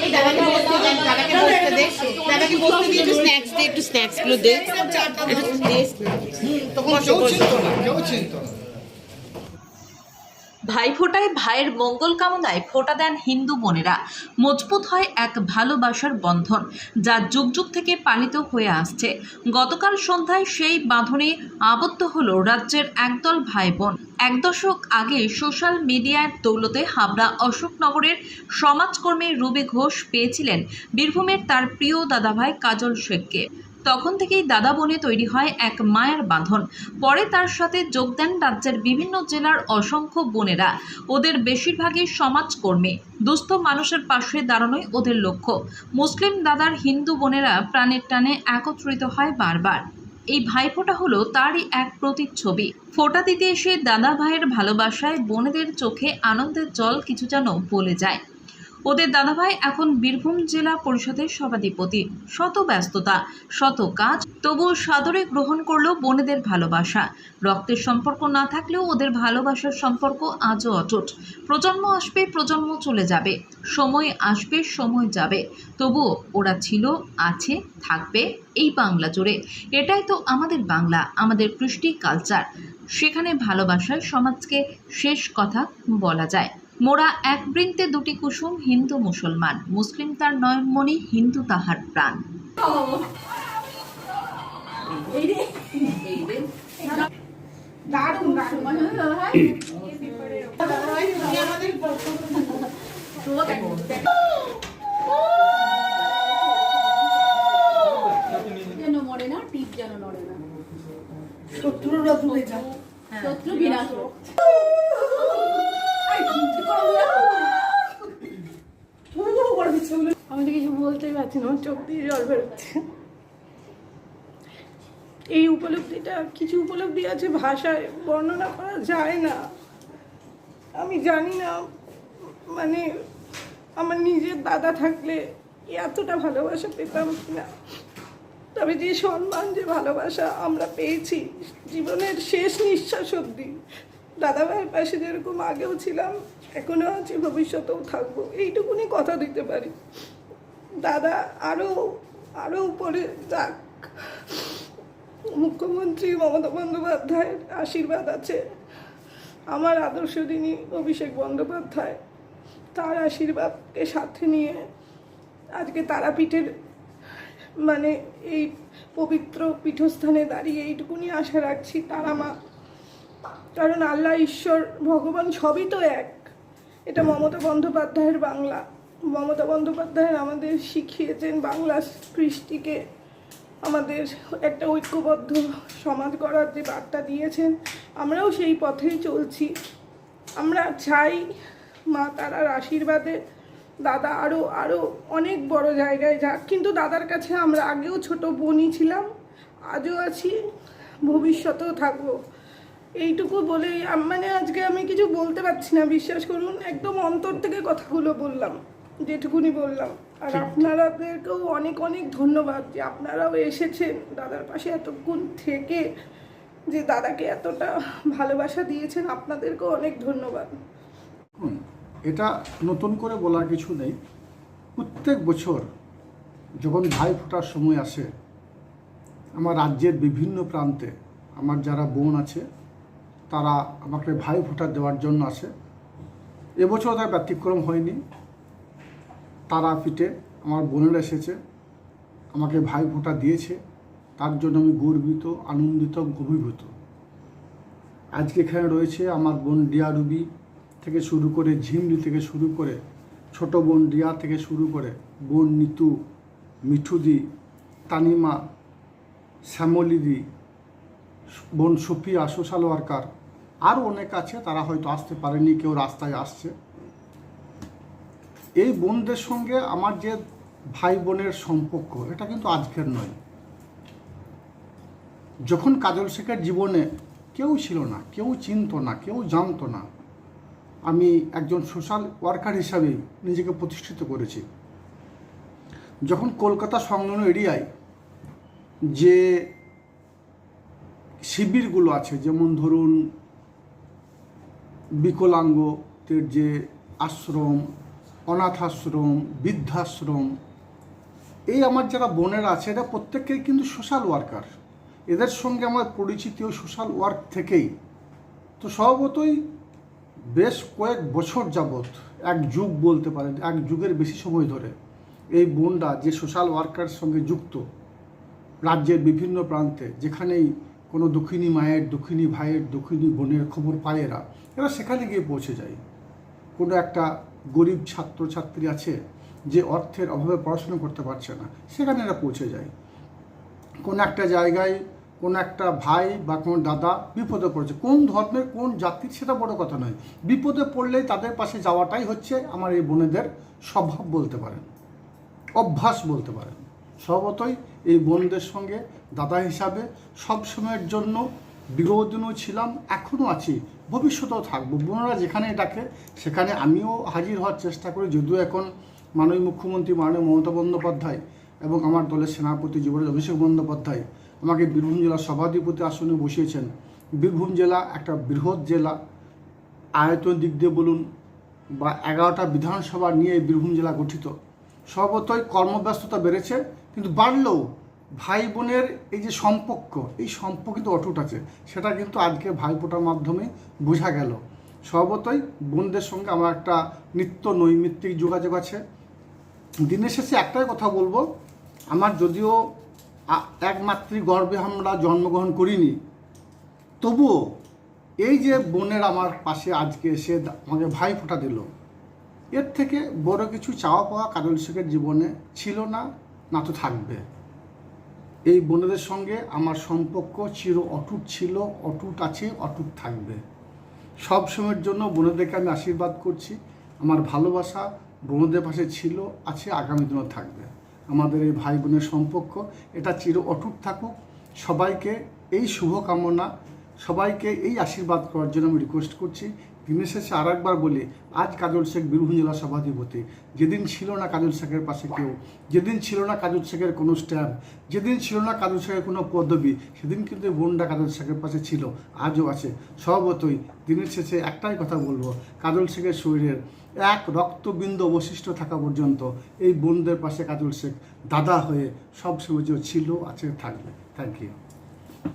এই দাদাকে বসতে দেন, দাদাকে বসতে দে, দাদাকে বসতে দিয়ে একটু স্ন্যাক্স দে, একটু স্ন্যাক্স গুলো দে, একটু দে। তখন কেউ চিনত না, কেউ চিনত না। ভাইফোঁটায় ভাইয়ের মঙ্গল কামনায় ফোঁটা দেন হিন্দু বোনেরা। মজবুত হয় এক ভালোবাসার বন্ধন, যা যুগ যুগ থেকে পালিত হয়ে আসছে। গতকাল সন্ধ্যায় সেই বাঁধনে আবদ্ধ হলো রাজ্যের একদল ভাই বোন। এক দশক আগে সোশ্যাল মিডিয়ার দৌলতে হাবড়া অশোকনগরের সমাজকর্মী রুবি ঘোষ পেয়েছিলেন বীরভূমের তার প্রিয় দাদাভাই কাজল শেখকে। তখন থেকেই দাদা বোনে তৈরি হয় এক মায়ের বাঁধন। পরে তার সাথে যোগ দেন রাজ্যের বিভিন্ন জেলার অসংখ্য বোনেরা। ওদের বেশিরভাগই সমাজকর্মী। দুস্থ মানুষের পাশে দাঁড়ানোই ওদের লক্ষ্য। মুসলিম দাদার হিন্দু বোনেরা প্রাণের টানে একত্রিত হয় বারবার। এই ভাইফোঁটা হলো তারই এক প্রতিচ্ছবি। ফোঁটা দিতে এসে দাদা ভাইয়ের ভালোবাসায় বোনেদের চোখে আনন্দের জল কিছু যেন বলে যায়। ওদের দাদাভাই এখন বীরভূম জেলা পরিষদের সভাধিপতি। শত ব্যস্ততা, শত কাজ, তবুও সাদরে গ্রহণ করলো বোনেদের ভালোবাসা। রক্তের সম্পর্ক না থাকলেও ওদের ভালোবাসার সম্পর্ক আজও অটুট। প্রজন্ম আসবে, প্রজন্ম চলে যাবে, সময় আসবে, সময় যাবে, তবুও ওরা ছিল, আছে, থাকবে এই বাংলা জুড়ে। এটাই তো আমাদের বাংলা, আমাদের কৃষ্টি কালচার। সেখানে ভালোবাসায় সমাজকে শেষ কথা বলা যায়। মোরা এক বৃন্তে দুটি কুসুম, হিন্দু মুসলমান, মুসলিম তার নয়নমণি, হিন্দু তাহার প্রাণ। যেন মরে না, টিপ যেন নড়ে না, শত্রুরা দূরে যা, শত্রু বিনাশ হোক। আমি তো কিছু বলতেই পারছি না, আমার চোখ দিয়ে জল বেরোচ্ছে। এই উপলব্ধিটা, কিছু উপলব্ধি আছে ভাষায় বর্ণনা করা যায় না। আমি জানি না, মানে আমার নিজের দাদা থাকলে এতটা ভালোবাসা পেতাম কিনা। তবে যে সম্মান, যে ভালোবাসা আমরা পেয়েছি জীবনের শেষ নিঃশ্বাস অবধি, দাদাভাইয়ের পাশে যেরকম আগেও ছিলাম, এখনও আছি, ভবিষ্যতেও থাকবো, এইটুকুনি কথা দিতে পারি। দাদা আরও উপরে যাক। মুখ্যমন্ত্রী মমতা বন্দ্যোপাধ্যায়ের আশীর্বাদ আছে, আমার আদর্শদিনী অভিষেক বন্দ্যোপাধ্যায়, তার আশীর্বাদকে সাথে নিয়ে আজকে তারাপীঠের মানে এই পবিত্র পীঠস্থানে দাঁড়িয়ে এইটুকুনি আশা রাখছি, তারা মা, কারণ আল্লাহ, ঈশ্বর, ভগবান সবই তো এক। এটা মমতা বন্দ্যোপাধ্যায়ের বাংলা। মমতা বন্দ্যোপাধ্যায়ের আমাদের শিখিয়েছেন বাংলা কৃষ্টিকে, আমাদের একটা ঐক্যবদ্ধ সমাজ গড়ার যে বার্তা দিয়েছেন, আমরাও সেই পথেই চলছি। আমরা চাই মা তারার আশীর্বাদে দাদা আরও অনেক বড় জায়গায় যাক। কিন্তু দাদার কাছে আমরা আগেও ছোট বোনই ছিলাম, আজও আছি, ভবিষ্যতেও থাকবো। এইটুকু বলেই মানে আজকে আমি কিছু বলতে পারছি না, বিশ্বাস করুন, একদম অন্তর থেকে কথাগুলো বললাম, যেটুকুনি বললাম। আর আপনারাদেরকেও অনেক অনেক ধন্যবাদ যে আপনারাও এসেছেন দাদার পাশে এতক্ষণ থেকে, যে দাদাকে এতটা ভালোবাসা দিয়েছেন, আপনাদেরকেও অনেক ধন্যবাদ। এটা নতুন করে বলার কিছু নেই। প্রত্যেক বছর যখন ভাই ফোটার সময় আসে, আমার রাজ্যের বিভিন্ন প্রান্তে আমার যারা বোন আছে তারা আমাকে ভাই ফোঁটা দেওয়ার জন্য আসে। এবছর তার ব্যতিক্রম হয়নি। তারাপীঠে আমার বোনেরা এসেছে, আমাকে ভাই ফোঁটা দিয়েছে, তার জন্য আমি গর্বিত, আনন্দিত, অভিভূত। আজকে এখানে রয়েছে আমার বোন ডিয়া রুবি থেকে শুরু করে, ঝিমলি থেকে শুরু করে, ছোট বোন ডিয়া থেকে শুরু করে, বোন নিতু, মিঠুদি, তানিমা, শ্যামলিদি, বোন সুফিয়া, সোশ্যাল ওয়ার্কার, আরও অনেক আছে, তারা হয়তো আসতে পারেনি, কেউ রাস্তায় আসছে। এই বোনদের সঙ্গে আমার যে ভাই বোনের সম্পর্ক, এটা কিন্তু আজকের নয়। যখন কাজল শেখের জীবনে কেউ ছিল না, কেউ চিনত না, কেউ জানতো না, আমি একজন সোশ্যাল ওয়ার্কার হিসাবে নিজেকে প্রতিষ্ঠিত করেছি। যখন কলকাতা সংলগ্ন এরিয়ায় যে শিবিরগুলো আছে, যেমন ধরুন বিকলাঙ্গদের যে আশ্রম, অনাথাশ্রম, বৃদ্ধাশ্রম, এই আমার যারা বোনেরা আছে এরা প্রত্যেকেই কিন্তু সোশ্যাল ওয়ার্কার। এদের সঙ্গে আমার পরিচিতি ও সোশ্যাল ওয়ার্ক থেকেই। তো স্বভাবতই বেশ কয়েক বছর যাবৎ, এক যুগ বলতে পারেন, এক যুগের বেশি সময় ধরে এই বোনরা যে সোশ্যাল ওয়ার্কারের সঙ্গে যুক্ত, রাজ্যের বিভিন্ন প্রান্তে যেখানেই কোনো দুঃখিনী মায়ের, দুঃখিনী ভাইয়ের, দুঃখিনী বোনের খবর পায় এরা সেখানে গিয়ে পৌঁছে যায়। কোনো একটা গরিব ছাত্রছাত্রী আছে যে অর্থের অভাবে পড়াশোনা করতে পারছে না, সেখানে এরা পৌঁছে যায়। কোনো একটা জায়গায় কোনো একটা ভাই বা কোনো দাদা বিপদে পড়েছে, কোন ধর্মের কোন জাতির সেটা বড় কথা নয়, বিপদে পড়লেই তাদের পাশে যাওয়াটাই হচ্ছে আমার এই বোনেদের স্বভাব বলতে পারেন, অভ্যাস বলতে পারেন। স্বভাবতই এই বোনদের সঙ্গে দাদা হিসাবে সব সময়ের জন্য বিগত দিনও ছিলাম, এখনও আছি, ভবিষ্যতেও থাকবো। বোনেরা যেখানে ডাকে সেখানে আমিও হাজির হওয়ার চেষ্টা করি। যদিও এখন মাননীয় মুখ্যমন্ত্রী মাননীয় মমতা বন্দ্যোপাধ্যায় এবং আমার দলের সেনাপতি যুবরাজ অভিষেক বন্দ্যোপাধ্যায় আমাকে বীরভূম জেলা সভাধিপতি আসনে বসিয়েছেন। বীরভূম জেলা একটা বৃহৎ জেলা, আয়তন দিক দিয়ে বলুন বা 11টা বিধানসভা নিয়ে বীরভূম জেলা গঠিত। স্বভাবতই কর্মব্যস্ততা বেড়েছে, কিন্তু বাড়লেও ভাই বোনের এই যে সম্পর্ক, এই সম্পর্ক কিন্তু অটুট আছে। সেটা কিন্তু আজকে ভাইফোঁটার মাধ্যমে বোঝা গেল। স্বভাবতই বোনদের সঙ্গে আমার একটা নিত্য নৈমিত্তিক যোগাযোগ আছে। দিনের শেষে একটাই কথা বলবো, আমার যদিও এক মাতৃগর্ভে আমরা জন্মগ্রহণ করিনি, তবুও এই যে বোনের আমার পাশে আজকে এসে আমাকে ভাইফোঁটা দিল, এর থেকে বড় কিছু চাওয়া পাওয়া কাজল শেখের জীবনে ছিল না, না তো থাকবে। এই বোনেদের সঙ্গে আমার সম্পর্ক চির অটুট ছিল, অটুট আছে, অটুট থাকবে। সব সময়ের জন্য বোনেদেরকে আমি আশীর্বাদ করছি। আমার ভালোবাসা বোনদের পাশে ছিল, আছে, আগামী দিনও থাকবে। আমাদের এই ভাই বোনের সম্পর্ক এটা চির অটুট থাকুক। সবাইকে এই শুভকামনা, সবাইকে এই আশীর্বাদ করার জন্য আমি রিকোয়েস্ট করছি। দিনের শেষে আর একবার বলি, আজ কাজল শেখ বীরভূম জেলা সভাধিপতি। যেদিন ছিল না কাজল শেখের পাশে কেউ, যেদিন ছিল না কাজল শেখের কোনো স্ট্যাম্প, যেদিন ছিল না কাজল শেখের কোনো পদবি, সেদিন কিন্তু বোনটা কাজল শেখের পাশে ছিল, আজও আছে। স্বভাবতই দিনের শেষে একটাই কথা বলবো, কাজল শেখের শরীরের এক রক্তবিন্দু অবশিষ্ট থাকা পর্যন্ত এই বোনদের পাশে কাজল শেখ দাদা হয়ে সব সময় ছিল, আছে, থাকবে। Thank you.